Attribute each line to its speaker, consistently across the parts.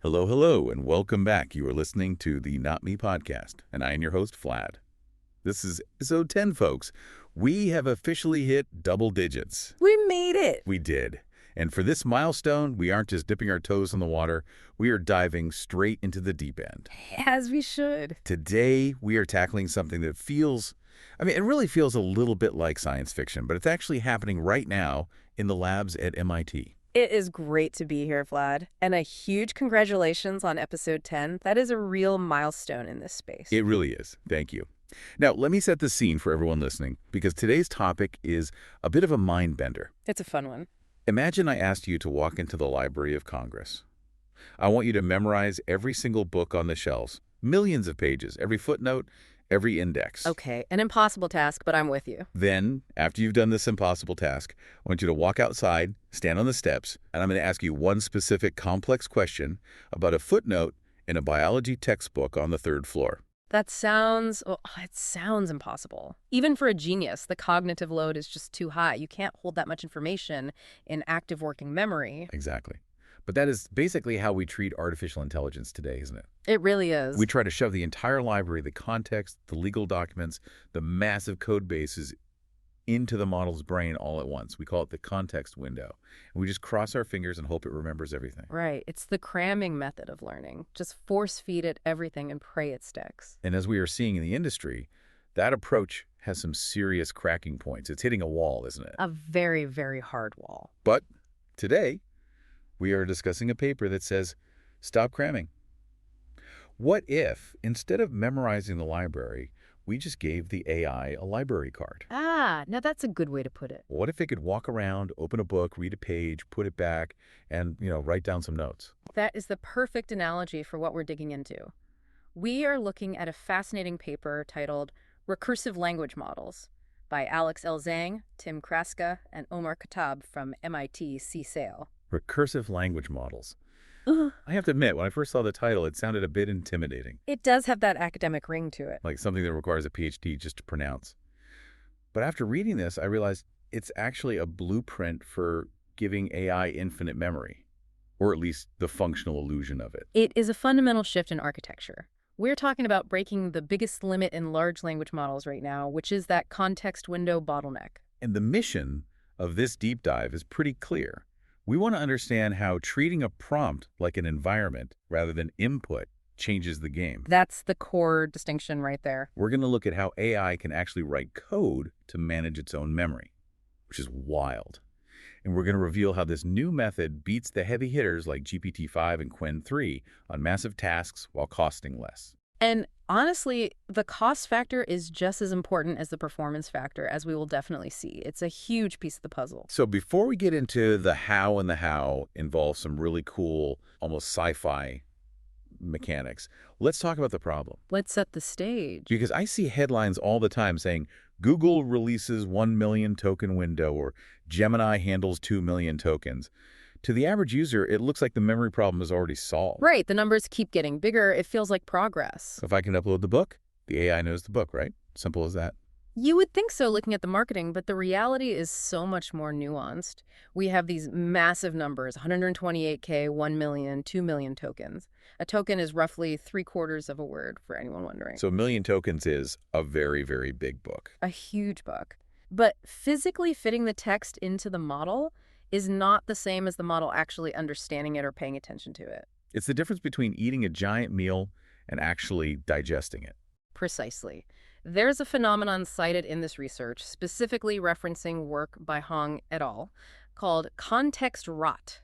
Speaker 1: Hello, hello, and welcome back. You are listening to the Not Me podcast, and I am your host, Vlad. This is episode 10, folks. We have officially hit double digits.
Speaker 2: We made it.
Speaker 1: We did. And for this milestone, we aren't just dipping our toes in the water. We are diving straight into the deep end.
Speaker 2: As we should.
Speaker 1: Today, we are tackling something that it really feels a little bit like science fiction, but it's actually happening right now in the labs at MIT.
Speaker 2: It is great to be here, Vlad. And a huge congratulations on episode 10. That is a real milestone in this space.
Speaker 1: It really is. Thank you. Now, let me set the scene for everyone listening, because today's topic is a bit of a mind bender.
Speaker 2: It's a fun one.
Speaker 1: Imagine I asked you to walk into the Library of Congress. I want you to memorize every single book on the shelves, millions of pages, every footnote, every index.
Speaker 2: Okay, an impossible task, but I'm with you.
Speaker 1: Then, after you've done this impossible task, I want you to walk outside, stand on the steps, and I'm going to ask you one specific complex question about a footnote in a biology textbook on the third floor.
Speaker 2: It sounds impossible. Even for a genius, the cognitive load is just too high. You can't hold that much information in active working memory.
Speaker 1: Exactly. But that is basically how we treat artificial intelligence today, isn't it?
Speaker 2: It really is.
Speaker 1: We try to shove the entire library, the context, the legal documents, the massive code bases into the model's brain all at once. We call it the context window. And we just cross our fingers and hope it remembers everything.
Speaker 2: Right. It's the cramming method of learning. Just force feed it everything and pray it sticks.
Speaker 1: And as we are seeing in the industry, that approach has some serious cracking points. It's hitting a wall, isn't it?
Speaker 2: A very, very hard wall.
Speaker 1: But today, we are discussing a paper that says, stop cramming. What if, instead of memorizing the library, we just gave the AI a library card?
Speaker 2: Now that's a good way to put it.
Speaker 1: What if it could walk around, open a book, read a page, put it back, and, write down some notes?
Speaker 2: That is the perfect analogy for what we're digging into. We are looking at a fascinating paper titled Recursive Language Models by Alex Zhang, Tim Kraska, and Omar Khattab from MIT CSAIL.
Speaker 1: Recursive Language Models. I have to admit, when I first saw the title, it sounded a bit intimidating.
Speaker 2: It does have that academic ring to it.
Speaker 1: Like something that requires a PhD just to pronounce. But after reading this, I realized it's actually a blueprint for giving AI infinite memory, or at least the functional illusion of it.
Speaker 2: It is a fundamental shift in architecture. We're talking about breaking the biggest limit in large language models right now, which is that context window bottleneck.
Speaker 1: And the mission of this deep dive is pretty clear. We want to understand how treating a prompt like an environment rather than input changes the game.
Speaker 2: That's the core distinction right there.
Speaker 1: We're going to look at how AI can actually write code to manage its own memory, which is wild. And we're going to reveal how this new method beats the heavy hitters like GPT-5 and Qwen 3 on massive tasks while costing less.
Speaker 2: And honestly, the cost factor is just as important as the performance factor, as we will definitely see. It's a huge piece of the puzzle.
Speaker 1: So before we get into the how involves some really cool, almost sci-fi mechanics, let's talk about the problem.
Speaker 2: Let's set the stage.
Speaker 1: Because I see headlines all the time saying, Google releases 1 million token window, or Gemini handles 2 million tokens. To the average user, it looks like the memory problem is already solved.
Speaker 2: Right. The numbers keep getting bigger. It feels like progress.
Speaker 1: If I can upload the book, the AI knows the book, right? Simple as that.
Speaker 2: You would think so looking at the marketing, but the reality is so much more nuanced. We have these massive numbers, 128K, 1 million, 2 million tokens. A token is roughly 3/4 of a word, for anyone wondering.
Speaker 1: So 1 million tokens is a very, very big book.
Speaker 2: A huge book. But physically fitting the text into the model is not the same as the model actually understanding it or paying attention to it.
Speaker 1: It's the difference between eating a giant meal and actually digesting it.
Speaker 2: Precisely. There's a phenomenon cited in this research, specifically referencing work by Hong et al., called context rot.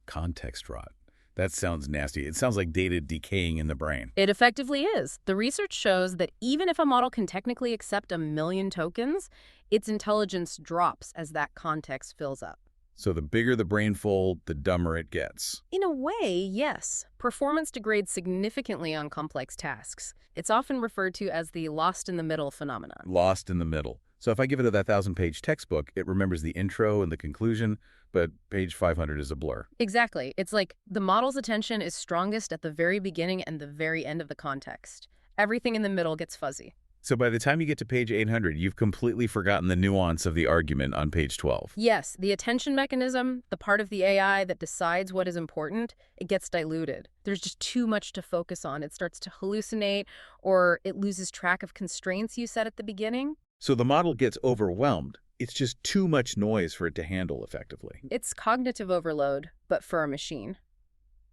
Speaker 1: Context rot. That sounds nasty. It sounds like data decaying in the brain.
Speaker 2: It effectively is. The research shows that even if a model can technically accept 1 million tokens, its intelligence drops as that context fills up.
Speaker 1: So the bigger the brain fold, the dumber it gets.
Speaker 2: In a way, yes. Performance degrades significantly on complex tasks. It's often referred to as the lost in the middle phenomenon.
Speaker 1: Lost in the middle. So if I give it that 1,000-page textbook, it remembers the intro and the conclusion, but page 500 is a blur.
Speaker 2: Exactly. It's like the model's attention is strongest at the very beginning and the very end of the context. Everything in the middle gets fuzzy.
Speaker 1: So by the time you get to page 800, you've completely forgotten the nuance of the argument on page 12.
Speaker 2: Yes, the attention mechanism, the part of the AI that decides what is important, it gets diluted. There's just too much to focus on. It starts to hallucinate, or it loses track of constraints you set at the beginning.
Speaker 1: So the model gets overwhelmed. It's just too much noise for it to handle effectively.
Speaker 2: It's cognitive overload, but for a machine.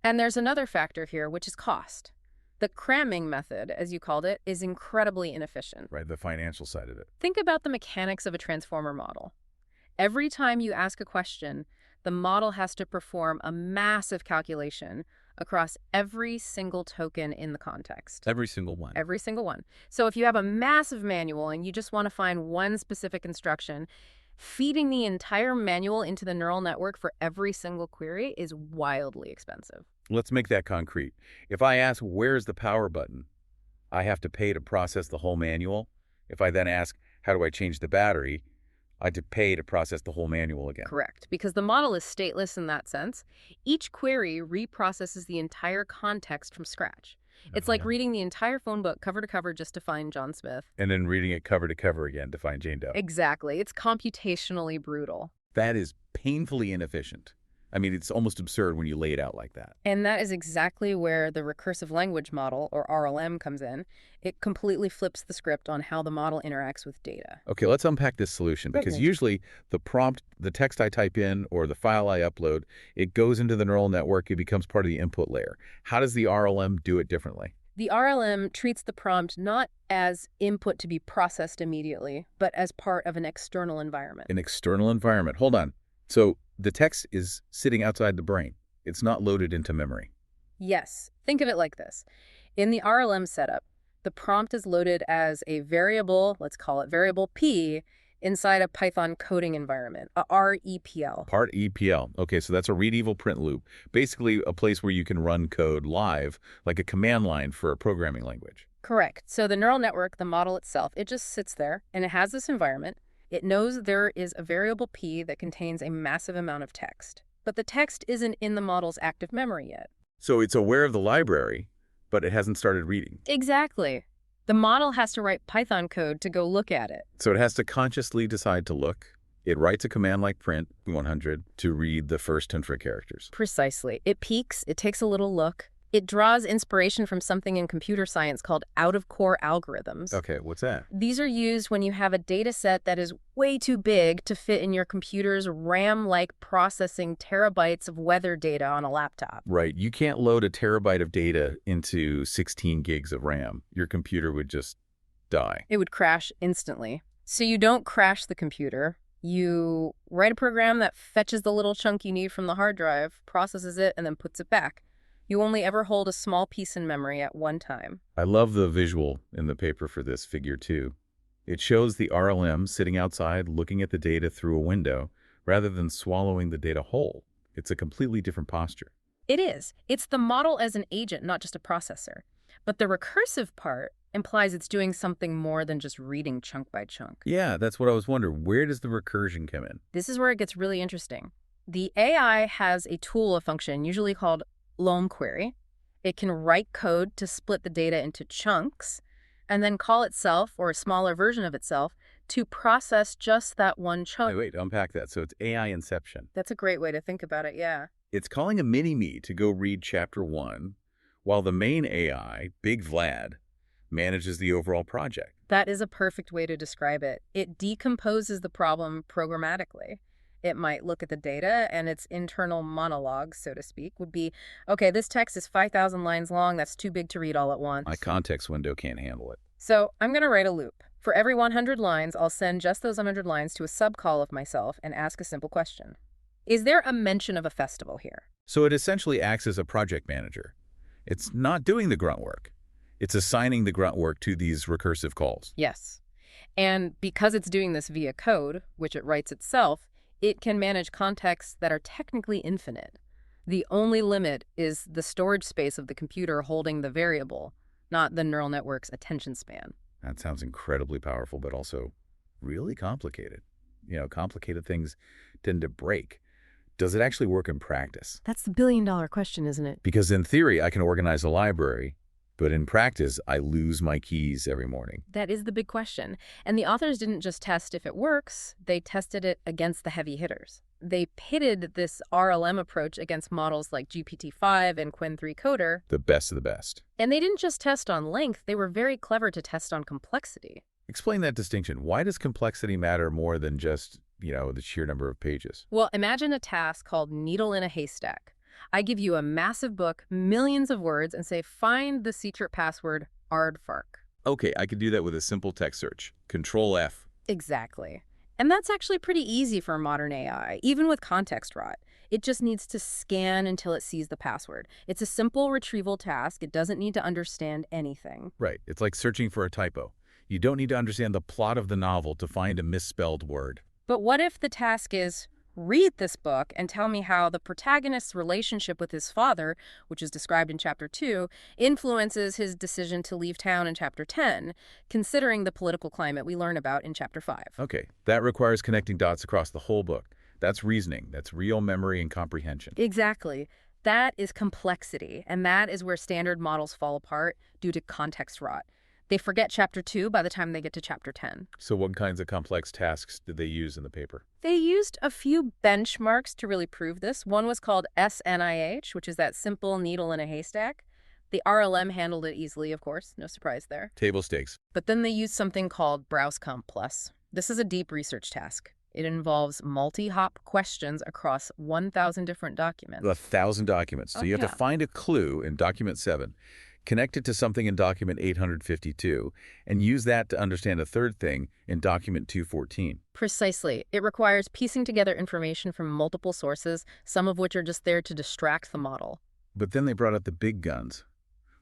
Speaker 2: And there's another factor here, which is cost. The cramming method, as you called it, is incredibly inefficient.
Speaker 1: Right, the financial side of it.
Speaker 2: Think about the mechanics of a transformer model. Every time you ask a question, the model has to perform a massive calculation across every single token in the context.
Speaker 1: Every single one.
Speaker 2: Every single one. So if you have a massive manual and you just want to find one specific instruction, feeding the entire manual into the neural network for every single query is wildly expensive.
Speaker 1: Let's make that concrete. If I ask, where's the power button, I have to pay to process the whole manual. If I then ask, how do I change the battery, I have to pay to process the whole manual again.
Speaker 2: Correct, because the model is stateless in that sense. Each query reprocesses the entire context from scratch. It's like reading the entire phone book cover to cover just to find John Smith.
Speaker 1: And then reading it cover to cover again to find Jane Doe.
Speaker 2: Exactly. It's computationally brutal.
Speaker 1: That is painfully inefficient. I mean, it's almost absurd when you lay it out like that.
Speaker 2: And that is exactly where the recursive language model, or RLM, comes in. It completely flips the script on how the model interacts with data.
Speaker 1: Okay, let's unpack this solution, because usually the prompt, the text I type in or the file I upload, it goes into the neural network, it becomes part of the input layer. How does the RLM do it differently?
Speaker 2: The RLM treats the prompt not as input to be processed immediately, but as part of an external environment.
Speaker 1: An external environment. Hold on. So the text is sitting outside the brain. It's not loaded into memory.
Speaker 2: Yes. Think of it like this. In the RLM setup, the prompt is loaded as a variable, let's call it variable P, inside a Python coding environment, a REPL.
Speaker 1: Part EPL. Okay, so that's a read-evil print loop. Basically a place where you can run code live, like a command line for a programming language.
Speaker 2: Correct. So the neural network, the model itself, it just sits there, and it has this environment. It knows there is a variable P that contains a massive amount of text. But the text isn't in the model's active memory yet.
Speaker 1: So it's aware of the library, but it hasn't started reading.
Speaker 2: Exactly. The model has to write Python code to go look at it.
Speaker 1: So it has to consciously decide to look. It writes a command like print 100 to read the first 10 characters.
Speaker 2: Precisely. It peeks, it takes a little look. It draws inspiration from something in computer science called out-of-core algorithms.
Speaker 1: Okay, what's that?
Speaker 2: These are used when you have a data set that is way too big to fit in your computer's RAM-like processing terabytes of weather data on a laptop.
Speaker 1: Right. You can't load a terabyte of data into 16 gigs of RAM. Your computer would just die.
Speaker 2: It would crash instantly. So you don't crash the computer. You write a program that fetches the little chunk you need from the hard drive, processes it, and then puts it back. You only ever hold a small piece in memory at one time.
Speaker 1: I love the visual in the paper for this figure 2. It shows the RLM sitting outside looking at the data through a window rather than swallowing the data whole. It's a completely different posture.
Speaker 2: It is. It's the model as an agent, not just a processor. But the recursive part implies it's doing something more than just reading chunk by chunk.
Speaker 1: Yeah, that's what I was wondering. Where does the recursion come in?
Speaker 2: This is where it gets really interesting. The AI has a tool, a function, usually called LOM query. It can write code to split the data into chunks and then call itself, or a smaller version of itself, to process just that one chunk.
Speaker 1: Wait, unpack that. So it's AI inception.
Speaker 2: That's a great way to think about it, yeah.
Speaker 1: It's calling a mini-me to go read chapter 1, while the main AI, Big Vlad, manages the overall project.
Speaker 2: That is a perfect way to describe it. It decomposes the problem programmatically. It might look at the data, and its internal monologue, so to speak, would be, okay, this text is 5,000 lines long. That's too big to read all at once.
Speaker 1: My context window can't handle it.
Speaker 2: So I'm going to write a loop. For every 100 lines, I'll send just those 100 lines to a subcall of myself and ask a simple question. Is there a mention of a festival here?
Speaker 1: So it essentially acts as a project manager. It's not doing the grunt work. It's assigning the grunt work to these recursive calls.
Speaker 2: Yes. And because it's doing this via code, which it writes itself, it can manage contexts that are technically infinite. The only limit is the storage space of the computer holding the variable, not the neural network's attention span.
Speaker 1: That sounds incredibly powerful, but also really complicated. You know, complicated things tend to break. Does it actually work in practice?
Speaker 2: That's the billion-dollar question, isn't it?
Speaker 1: Because in theory, I can organize a library, But in practice, I lose my keys every morning.
Speaker 2: That is the big question. And the authors didn't just test if it works, they tested it against the heavy hitters. They pitted this RLM approach against models like GPT-5 and Qwen3 Coder.
Speaker 1: The best of the best.
Speaker 2: And they didn't just test on length, they were very clever to test on complexity.
Speaker 1: Explain that distinction. Why does complexity matter more than just, the sheer number of pages?
Speaker 2: Well, imagine a task called needle in a haystack. I give you a massive book, millions of words, and say, find the secret password aardvark.
Speaker 1: Okay, I could do that with a simple text search. Control F.
Speaker 2: Exactly. And that's actually pretty easy for modern AI, even with context rot. It just needs to scan until it sees the password. It's a simple retrieval task. It doesn't need to understand anything.
Speaker 1: Right. It's like searching for a typo. You don't need to understand the plot of the novel to find a misspelled word.
Speaker 2: But what if the task is, read this book and tell me how the protagonist's relationship with his father, which is described in Chapter 2, influences his decision to leave town in Chapter 10, considering the political climate we learn about in Chapter 5.
Speaker 1: Okay, that requires connecting dots across the whole book. That's reasoning. That's real memory and comprehension.
Speaker 2: Exactly. That is complexity, and that is where standard models fall apart due to context rot. They forget Chapter 2 by the time they get to Chapter 10.
Speaker 1: So what kinds of complex tasks did they use in the paper?
Speaker 2: They used a few benchmarks to really prove this. One was called SNIH, which is that simple needle in a haystack. The RLM handled it easily, of course. No surprise there.
Speaker 1: Table stakes.
Speaker 2: But then they used something called BrowseComp Plus. This is a deep research task. It involves multi-hop questions across 1,000 different documents.
Speaker 1: 1,000 documents. So you have to find a clue in document 7, connect it to something in document 852, and use that to understand a third thing in document 214.
Speaker 2: Precisely. It requires piecing together information from multiple sources, some of which are just there to distract the model.
Speaker 1: But then they brought out the big guns.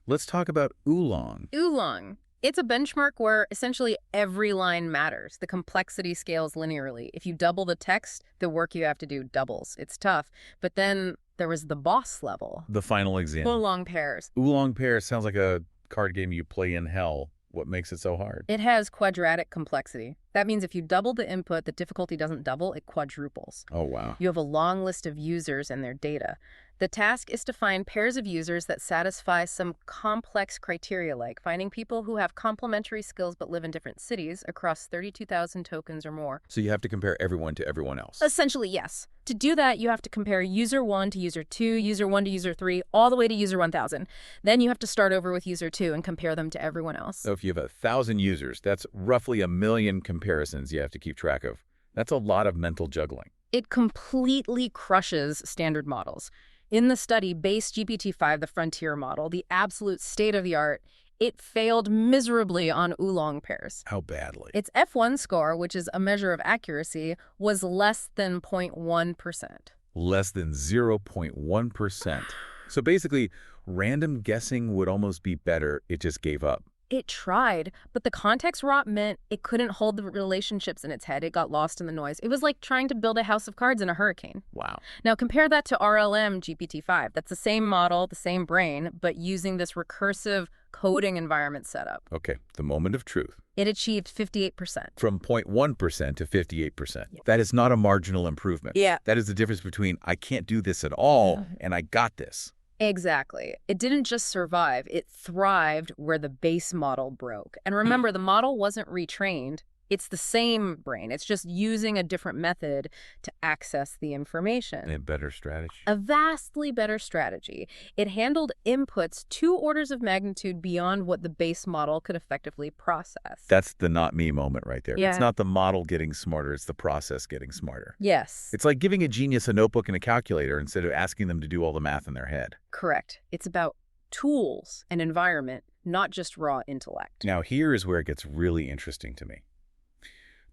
Speaker 1: Let's talk about Oolong.
Speaker 2: Oolong. It's a benchmark where essentially every line matters. The complexity scales linearly. If you double the text, the work you have to do doubles. It's tough. But then there was the boss level.
Speaker 1: The final exam.
Speaker 2: Oolong pairs.
Speaker 1: Oolong pairs sounds like a card game you play in hell. What makes it so hard?
Speaker 2: It has quadratic complexity. That means if you double the input, the difficulty doesn't double, it quadruples.
Speaker 1: Oh, wow.
Speaker 2: You have a long list of users and their data. The task is to find pairs of users that satisfy some complex criteria, like finding people who have complementary skills but live in different cities across 32,000 tokens or more.
Speaker 1: So you have to compare everyone to everyone else.
Speaker 2: Essentially, yes. To do that, you have to compare user 1 to user 2, user 1 to user 3, all the way to user 1,000. Then you have to start over with user 2 and compare them to everyone else.
Speaker 1: So if you have 1,000 users, that's roughly 1 million comparisons you have to keep track of. That's a lot of mental juggling.
Speaker 2: It completely crushes standard models. In the study, base GPT-5, the frontier model, the absolute state-of-the-art, it failed miserably on Oolong pairs.
Speaker 1: How badly?
Speaker 2: Its F1 score, which is a measure of accuracy, was less than 0.1%.
Speaker 1: Less than 0.1%. So basically, random guessing would almost be better. It just gave up.
Speaker 2: It tried, but the context rot meant it couldn't hold the relationships in its head. It got lost in the noise. It was like trying to build a house of cards in a hurricane.
Speaker 1: Wow.
Speaker 2: Now compare that to RLM GPT-5. That's the same model, the same brain, but using this recursive coding environment setup.
Speaker 1: Okay, the moment of truth.
Speaker 2: It achieved 58%.
Speaker 1: From 0.1% to 58%. Yeah. That is not a marginal improvement.
Speaker 2: Yeah.
Speaker 1: That is the difference between I can't do this at all and I got this.
Speaker 2: Exactly. It didn't just survive, it thrived where the base model broke. And remember, the model wasn't retrained. It's the same brain. It's just using a different method to access the information.
Speaker 1: A better strategy.
Speaker 2: A vastly better strategy. It handled inputs 2 orders of magnitude beyond what the base model could effectively process.
Speaker 1: That's the not me moment right there.
Speaker 2: Yeah.
Speaker 1: It's not the model getting smarter, it's the process getting smarter.
Speaker 2: Yes.
Speaker 1: It's like giving a genius a notebook and a calculator instead of asking them to do all the math in their head.
Speaker 2: Correct. It's about tools and environment, not just raw intellect.
Speaker 1: Now, here is where it gets really interesting to me.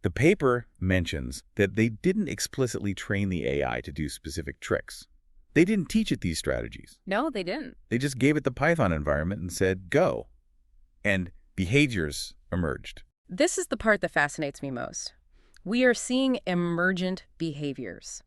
Speaker 1: The paper mentions that they didn't explicitly train the AI to do specific tricks. They didn't teach it these strategies.
Speaker 2: No, they didn't.
Speaker 1: They just gave it the Python environment and said, go. And behaviors emerged.
Speaker 2: This is the part that fascinates me most. We are seeing emergent behaviors.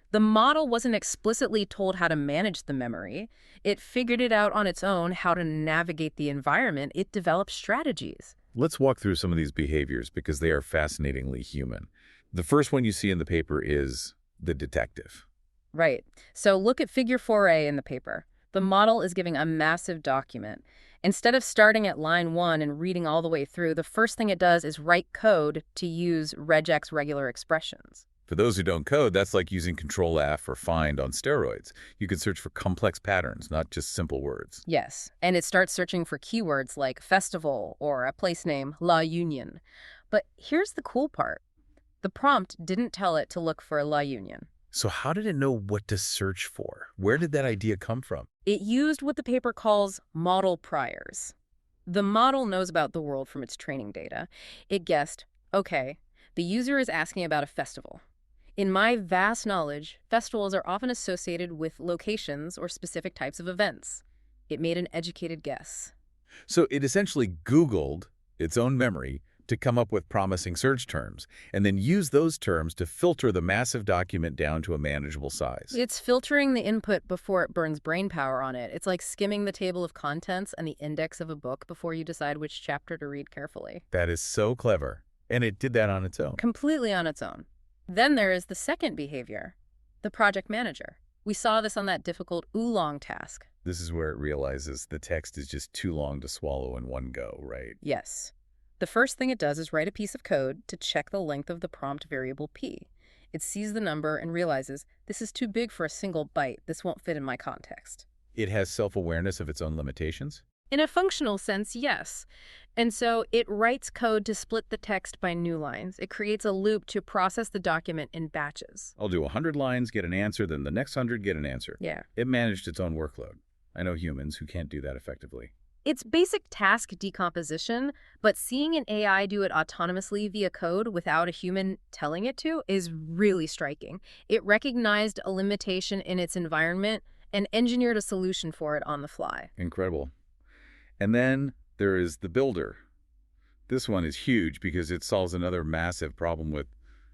Speaker 2: The model wasn't explicitly told how to manage the memory. It figured it out on its own how to navigate the environment. It developed strategies.
Speaker 1: Let's walk through some of these behaviors because they are fascinatingly human. The first one you see in the paper is the detective.
Speaker 2: Right. So look at figure 4A in the paper. The model is giving a massive document. Instead of starting at line 1 and reading all the way through, the first thing it does is write code to use regex regular expressions.
Speaker 1: For those who don't code, that's like using Control F or Find on steroids. You can search for complex patterns, not just simple words.
Speaker 2: Yes, and it starts searching for keywords like festival or a place name, La Union. But here's the cool part. The prompt didn't tell it to look for La Union.
Speaker 1: So how did it know what to search for? Where did that idea come from?
Speaker 2: It used what the paper calls model priors. The model knows about the world from its training data. It guessed, okay, the user is asking about a festival. In my vast knowledge, festivals are often associated with locations or specific types of events. It made an educated guess.
Speaker 1: So it essentially Googled its own memory to come up with promising search terms, and then use those terms to filter the massive document down to a manageable size.
Speaker 2: It's filtering the input before it burns brain power on it. It's like skimming the table of contents and the index of a book before you decide which chapter to read carefully.
Speaker 1: That is so clever. And it did that on its own.
Speaker 2: Completely on its own. Then there is the second behavior, the project manager. We saw this on that difficult oolong task.
Speaker 1: This is where it realizes the text is just too long to swallow in one go, right?
Speaker 2: Yes. The first thing it does is write a piece of code to check the length of the prompt variable p. It sees the number and realizes, this is too big for a single byte. This won't fit in my context.
Speaker 1: It has self-awareness of its own limitations?
Speaker 2: In a functional sense, yes. And so it writes code to split the text by new lines. It creates a loop to process the document in batches.
Speaker 1: I'll do 100 lines, get an answer, then the next 100 get an answer.
Speaker 2: Yeah.
Speaker 1: It managed its own workload. I know humans who can't do that effectively.
Speaker 2: It's basic task decomposition, but seeing an AI do it autonomously via code without a human telling it to is really striking. It recognized a limitation in its environment and engineered a solution for it on the fly.
Speaker 1: Incredible. And then there is the builder. This one is huge because it solves another massive problem with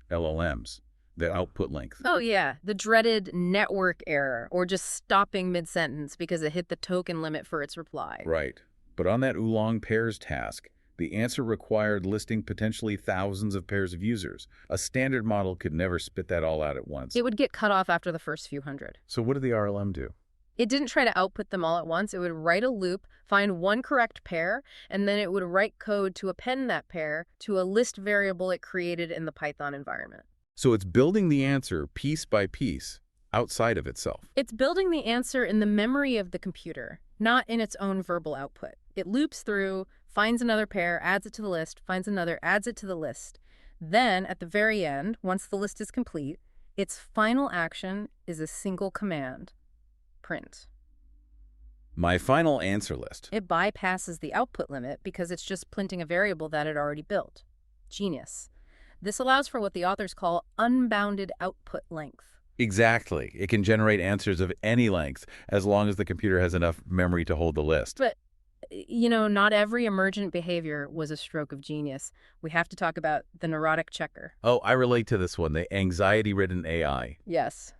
Speaker 1: LLMs, the output length.
Speaker 2: Oh yeah, the dreaded network error, or just stopping mid-sentence because it hit the token limit for its reply.
Speaker 1: Right. But on that oolong pairs task, the answer required listing potentially thousands of pairs of users. A standard model could never spit that all out at once.
Speaker 2: It would get cut off after the first few hundred.
Speaker 1: So what did the RLM do?
Speaker 2: It didn't try to output them all at once. It would write a loop, find one correct pair, and then it would write code to append that pair to a list variable it created in the Python environment.
Speaker 1: So it's building the answer piece by piece outside of itself.
Speaker 2: It's building the answer in the memory of the computer, not in its own verbal output. It loops through, finds another pair, adds it to the list, finds another, adds it to the list. Then, at the very end, once the list is complete, its final action is a single command. Print.
Speaker 1: My final answer list.
Speaker 2: It bypasses the output limit because it's just printing a variable that it already built. Genius. This allows for what the authors call unbounded output length.
Speaker 1: Exactly. It can generate answers of any length as long as the computer has enough memory to hold the list.
Speaker 2: But, not every emergent behavior was a stroke of genius. We have to talk about the neurotic checker.
Speaker 1: Oh, I relate to this one, the anxiety-ridden AI.
Speaker 2: Yes.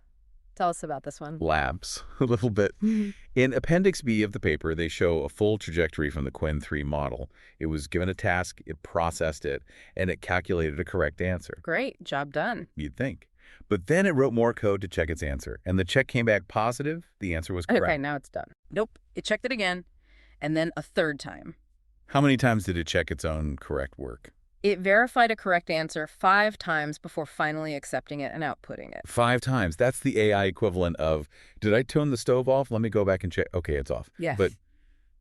Speaker 2: Tell us about this one.
Speaker 1: Labs, a little bit. In Appendix B of the paper, they show a full trajectory from the Qwen 3 model. It was given a task, it processed it, and it calculated a correct answer.
Speaker 2: Great. Job done.
Speaker 1: You'd think. But then it wrote more code to check its answer, and the check came back positive. The answer was correct.
Speaker 2: Okay, now it's done. Nope. It checked it again, and then a third time.
Speaker 1: How many times did it check its own correct work?
Speaker 2: It verified a correct answer 5 times before finally accepting it and outputting it.
Speaker 1: 5 times. That's the AI equivalent of, did I turn the stove off? Let me go back and check. Okay, it's off.
Speaker 2: Yes.
Speaker 1: But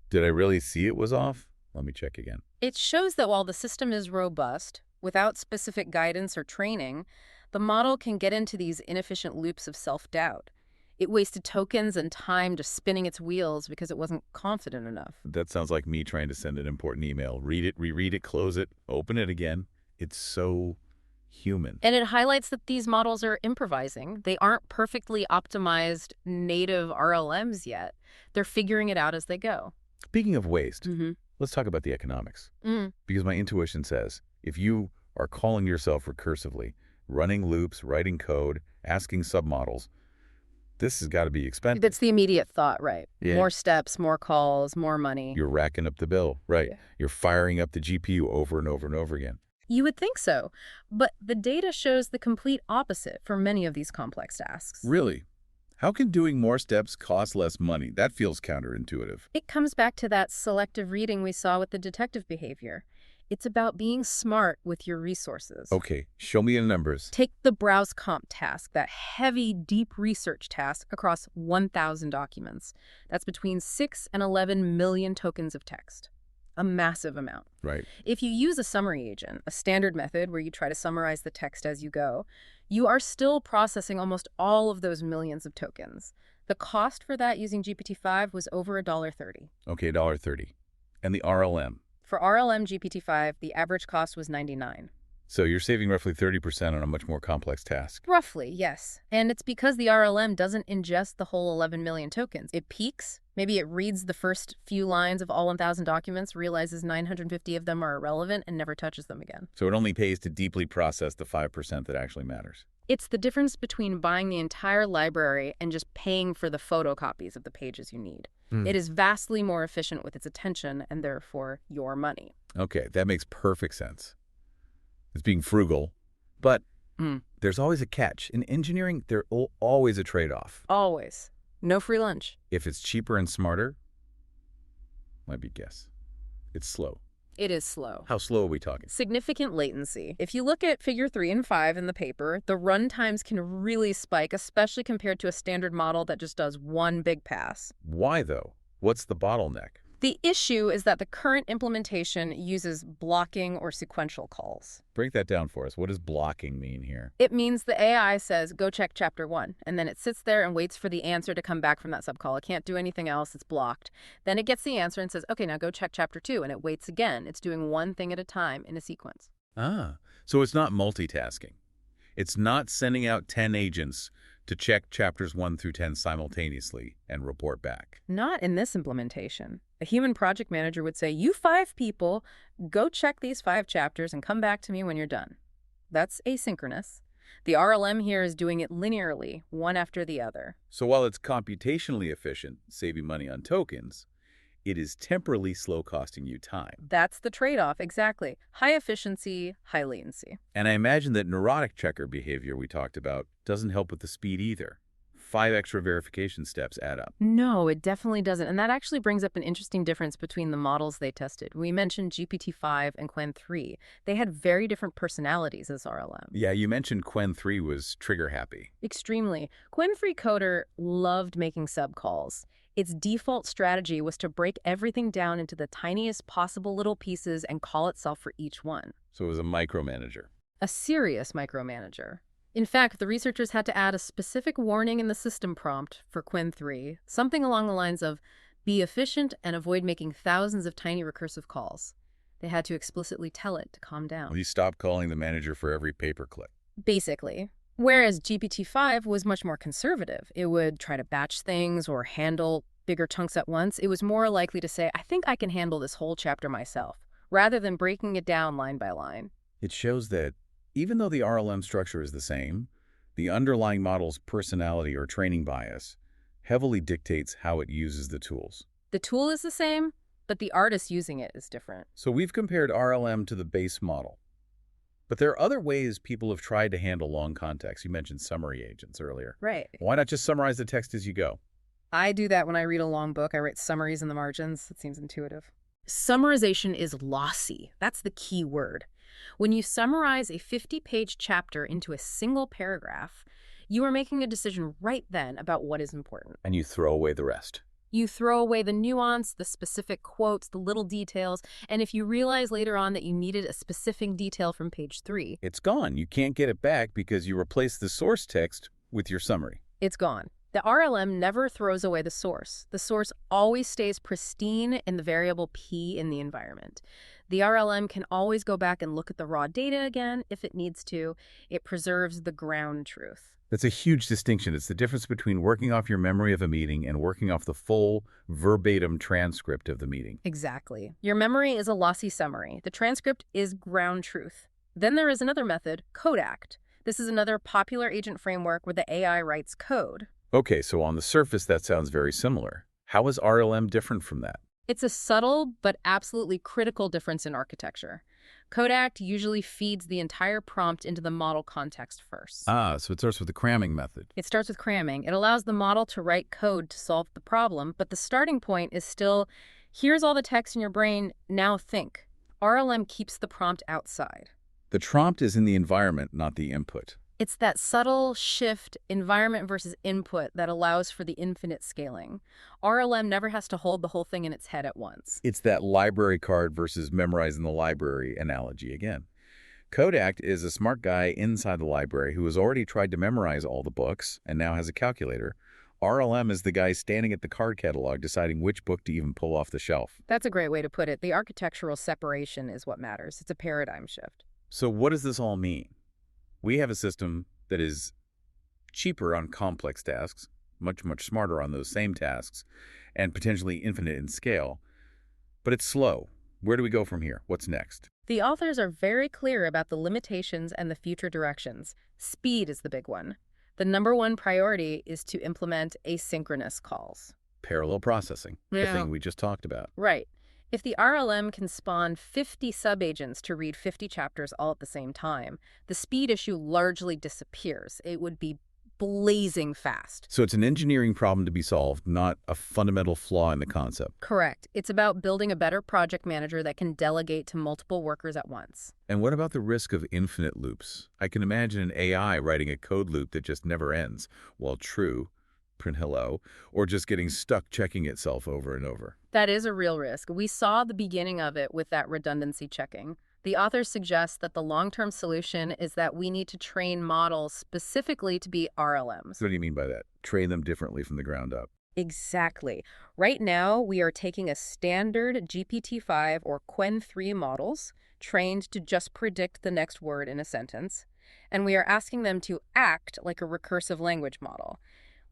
Speaker 1: did I really see it was off? Let me check again.
Speaker 2: It shows that while the system is robust, without specific guidance or training, the model can get into these inefficient loops of self-doubt. It wasted tokens and time just spinning its wheels because it wasn't confident enough.
Speaker 1: That sounds like me trying to send an important email. Read it, reread it, close it, open it again. It's so human.
Speaker 2: And it highlights that these models are improvising. They aren't perfectly optimized native RLMs yet. They're figuring it out as they go.
Speaker 1: Speaking of waste, let's talk about the economics. Because my intuition says, if you are calling yourself recursively, running loops, writing code, asking submodels, this has got to be expensive.
Speaker 2: That's the immediate thought, right?
Speaker 1: Yeah.
Speaker 2: More steps, more calls, more money.
Speaker 1: You're racking up the bill, right?
Speaker 2: Yeah.
Speaker 1: You're firing up the GPU over and over and over again.
Speaker 2: You would think so, but the data shows the complete opposite for many of these complex tasks.
Speaker 1: Really? How can doing more steps cost less money? That feels counterintuitive.
Speaker 2: It comes back to that selective reading we saw with the detective behavior. It's about being smart with your resources.
Speaker 1: Okay, show me the numbers.
Speaker 2: Take the browse comp task, that heavy, deep research task across 1,000 documents. That's between 6 and 11 million tokens of text. A massive amount.
Speaker 1: Right.
Speaker 2: If you use a summary agent, a standard method where you try to summarize the text as you go, you are still processing almost all of those millions of tokens. The cost for that using GPT-5 was over $1.30.
Speaker 1: Okay, $1.30. And the RLM?
Speaker 2: For RLM GPT-5, the average cost was $99.
Speaker 1: So you're saving roughly 30% on a much more complex task.
Speaker 2: Roughly, yes. And it's because the RLM doesn't ingest the whole 11 million tokens. It peaks. Maybe it reads the first few lines of all 1,000 documents, realizes 950 of them are irrelevant, and never touches them again.
Speaker 1: So it only pays to deeply process the 5% that actually matters.
Speaker 2: It's the difference between buying the entire library and just paying for the photocopies of the pages you need. It is vastly more efficient with its attention and therefore your money.
Speaker 1: Okay, that makes perfect sense. It's being frugal, but there's always a catch. In engineering, there's always a trade-off.
Speaker 2: Always. No free lunch.
Speaker 1: If it's cheaper and smarter, might be guess. It's slow.
Speaker 2: It is slow.
Speaker 1: How slow are we talking?
Speaker 2: Significant latency. If you look at figure 3 and 5 in the paper, the run times can really spike, especially compared to a standard model that just does one big pass.
Speaker 1: Why, though? What's the bottleneck?
Speaker 2: The issue is that the current implementation uses blocking or sequential calls.
Speaker 1: Break that down for us. What does blocking mean here?
Speaker 2: It means the AI says, go check chapter 1, and then it sits there and waits for the answer to come back from that subcall. It can't do anything else. It's blocked. Then it gets the answer and says, okay, now go check chapter 2, and it waits again. It's doing one thing at a time in a sequence.
Speaker 1: Ah, so it's not multitasking. It's not sending out 10 agents to check chapters 1 through 10 simultaneously and report back.
Speaker 2: Not in this implementation. A human project manager would say, you 5 people, go check these 5 chapters and come back to me when you're done. That's asynchronous. The RLM here is doing it linearly, one after the other.
Speaker 1: So while it's computationally efficient, saving money on tokens, it is temporally slow costing you time.
Speaker 2: That's the trade-off, exactly. High efficiency, high latency.
Speaker 1: And I imagine that neurotic checker behavior we talked about doesn't help with the speed either. 5 extra verification steps add up.
Speaker 2: No, it definitely doesn't. And that actually brings up an interesting difference between the models they tested. We mentioned GPT-5 and Qwen-3. They had very different personalities as RLM.
Speaker 1: Yeah, you mentioned Qwen-3 was trigger happy.
Speaker 2: Extremely. Qwen-3 Coder loved making subcalls. Its default strategy was to break everything down into the tiniest possible little pieces and call itself for each one.
Speaker 1: So it was a micromanager.
Speaker 2: A serious micromanager. In fact, the researchers had to add a specific warning in the system prompt for Qwen-3, something along the lines of, be efficient and avoid making thousands of tiny recursive calls. They had to explicitly tell it to calm down.
Speaker 1: Well, you stop calling the manager for every paperclip.
Speaker 2: Basically. Whereas GPT-5 was much more conservative. It would try to batch things or handle bigger chunks at once. It was more likely to say, I think I can handle this whole chapter myself, rather than breaking it down line by line.
Speaker 1: It shows that even though the RLM structure is the same, the underlying model's personality or training bias heavily dictates how it uses the tools.
Speaker 2: The tool is the same, but the artist using it is different.
Speaker 1: So we've compared RLM to the base model. But there are other ways people have tried to handle long context. You mentioned summary agents earlier.
Speaker 2: Right.
Speaker 1: Why not just summarize the text as you go?
Speaker 2: I do that when I read a long book. I write summaries in the margins. It seems intuitive. Summarization is lossy. That's the key word. When you summarize a 50-page chapter into a single paragraph, you are making a decision right then about what is important.
Speaker 1: And you throw away the rest.
Speaker 2: You throw away the nuance, the specific quotes, the little details, and if you realize later on that you needed a specific detail from page 3,
Speaker 1: it's gone. You can't get it back because you replace the source text with your summary.
Speaker 2: It's gone. The RLM never throws away the source. The source always stays pristine in the variable P in the environment. The RLM can always go back and look at the raw data again if it needs to. It preserves the ground truth.
Speaker 1: That's a huge distinction. It's the difference between working off your memory of a meeting and working off the full, verbatim transcript of the meeting.
Speaker 2: Exactly. Your memory is a lossy summary. The transcript is ground truth. Then there is another method, CodeAct. This is another popular agent framework where the AI writes code.
Speaker 1: Okay, so on the surface, that sounds very similar. How is RLM different from that?
Speaker 2: It's a subtle but absolutely critical difference in architecture. Codact usually feeds the entire prompt into the model context first.
Speaker 1: Ah, so it starts with the cramming method.
Speaker 2: It starts with cramming. It allows the model to write code to solve the problem, but the starting point is still, here's all the text in your brain, now think. RLM keeps the prompt outside.
Speaker 1: The prompt is in the environment, not the input.
Speaker 2: It's that subtle shift, environment versus input, that allows for the infinite scaling. RLM never has to hold the whole thing in its head at once.
Speaker 1: It's that library card versus memorizing the library analogy again. Codact is a smart guy inside the library who has already tried to memorize all the books and now has a calculator. RLM is the guy standing at the card catalog deciding which book to even pull off the shelf.
Speaker 2: That's a great way to put it. The architectural separation is what matters. It's a paradigm shift.
Speaker 1: So what does this all mean? We have a system that is cheaper on complex tasks, much smarter on those same tasks, and potentially infinite in scale. But it's slow. Where do we go from here? What's next?
Speaker 2: The authors are very clear about the limitations and the future directions. Speed is the big one. The number one priority is to implement asynchronous calls.
Speaker 1: Parallel processing, the thing we just talked about.
Speaker 2: Right. If the RLM can spawn 50 subagents to read 50 chapters all at the same time, the speed issue largely disappears. It would be blazing fast.
Speaker 1: So it's an engineering problem to be solved, not a fundamental flaw in the concept.
Speaker 2: Correct. It's about building a better project manager that can delegate to multiple workers at once.
Speaker 1: And what about the risk of infinite loops? I can imagine an AI writing a code loop that just never ends. Well, true, print hello, or just getting stuck checking itself over and over.
Speaker 2: That is a real risk. We saw the beginning of it with that redundancy checking. The authors suggest that the long-term solution is that we need to train models specifically to be RLMs.
Speaker 1: What do you mean by that? Train them differently from the ground up.
Speaker 2: Exactly. Right now, we are taking a standard GPT-5 or Qwen-3 models trained to just predict the next word in a sentence, and we are asking them to act like a recursive language model.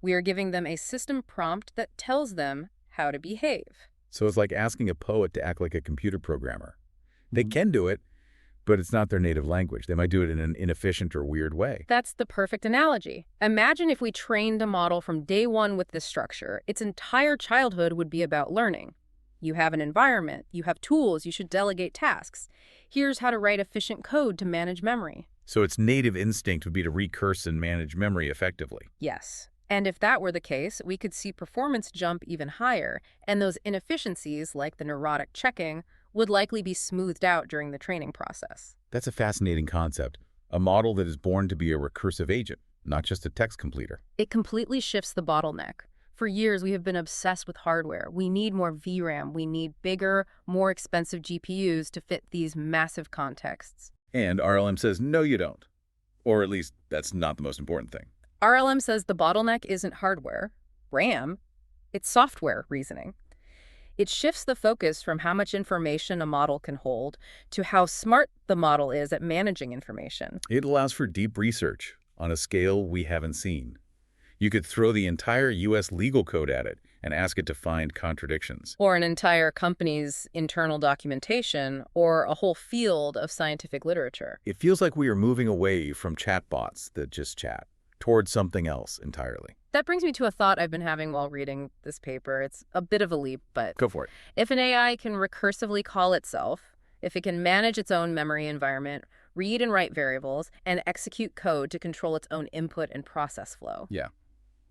Speaker 2: We are giving them a system prompt that tells them how to behave.
Speaker 1: So it's like asking a poet to act like a computer programmer. They can do it, but it's not their native language. They might do it in an inefficient or weird way.
Speaker 2: That's the perfect analogy. Imagine if we trained a model from day one with this structure. Its entire childhood would be about learning. You have an environment, you have tools, you should delegate tasks. Here's how to write efficient code to manage memory.
Speaker 1: So its native instinct would be to recurse and manage memory effectively.
Speaker 2: Yes. And if that were the case, we could see performance jump even higher, and those inefficiencies, like the neurotic checking, would likely be smoothed out during the training process.
Speaker 1: That's a fascinating concept. A model that is born to be a recursive agent, not just a text completer.
Speaker 2: It completely shifts the bottleneck. For years, we have been obsessed with hardware. We need more VRAM. We need bigger, more expensive GPUs to fit these massive contexts.
Speaker 1: And RLM says, no, you don't. Or at least that's not the most important thing.
Speaker 2: RLM says the bottleneck isn't hardware, RAM, it's software reasoning. It shifts the focus from how much information a model can hold to how smart the model is at managing information.
Speaker 1: It allows for deep research on a scale we haven't seen. You could throw the entire U.S. legal code at it and ask it to find contradictions.
Speaker 2: Or an entire company's internal documentation, or a whole field of scientific literature.
Speaker 1: It feels like we are moving away from chatbots that just chat towards something else entirely.
Speaker 2: That brings me to a thought I've been having while reading this paper. It's a bit of a leap, but
Speaker 1: Go for it.
Speaker 2: if an AI can recursively call itself, if it can manage its own memory environment, read and write variables, and execute code to control its own input and process flow.
Speaker 1: Yeah.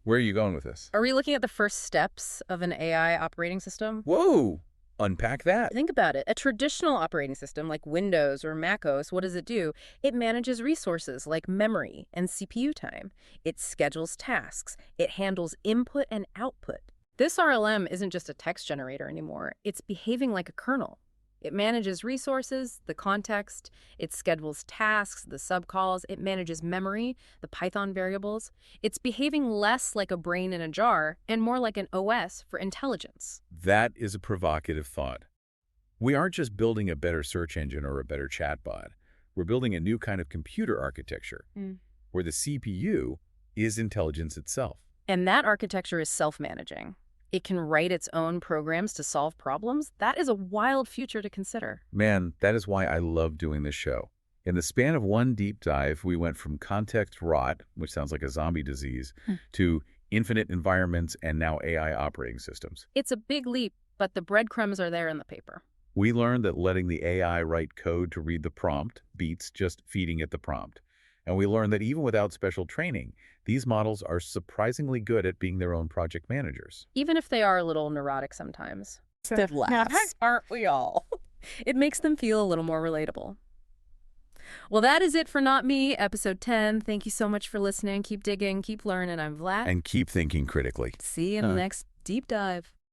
Speaker 1: Where are you going with this?
Speaker 2: Are we looking at the first steps of an AI operating system?
Speaker 1: Whoa! Unpack that.
Speaker 2: Think about it. A traditional operating system like Windows or Mac OS, what does it do? It manages resources like memory and CPU time. It schedules tasks. It handles input and output. This RLM isn't just a text generator anymore. It's behaving like a kernel. It manages resources, the context, it schedules tasks, the subcalls, it manages memory, the Python variables. It's behaving less like a brain in a jar and more like an OS for intelligence.
Speaker 1: That is a provocative thought. We aren't just building a better search engine or a better chatbot. We're building a new kind of computer architecture where the CPU is intelligence itself.
Speaker 2: And that architecture is self-managing. It can write its own programs to solve problems. That is a wild future to consider.
Speaker 1: Man, that is why I love doing this show. In the span of one deep dive, we went from context rot, which sounds like a zombie disease, to infinite environments and now AI operating systems.
Speaker 2: It's a big leap, but the breadcrumbs are there in the paper.
Speaker 1: We learned that letting the AI write code to read the prompt beats just feeding it the prompt. And we learned that even without special training, these models are surprisingly good at being their own project managers.
Speaker 2: Even if they are a little neurotic sometimes.
Speaker 3: Stiff laughs.
Speaker 2: Aren't we all? It makes them feel a little more relatable. Well, that is it for Not Me, episode 10. Thank you so much for listening. Keep digging, keep learning. I'm Vlad.
Speaker 1: And keep thinking critically.
Speaker 2: See you in the next deep dive.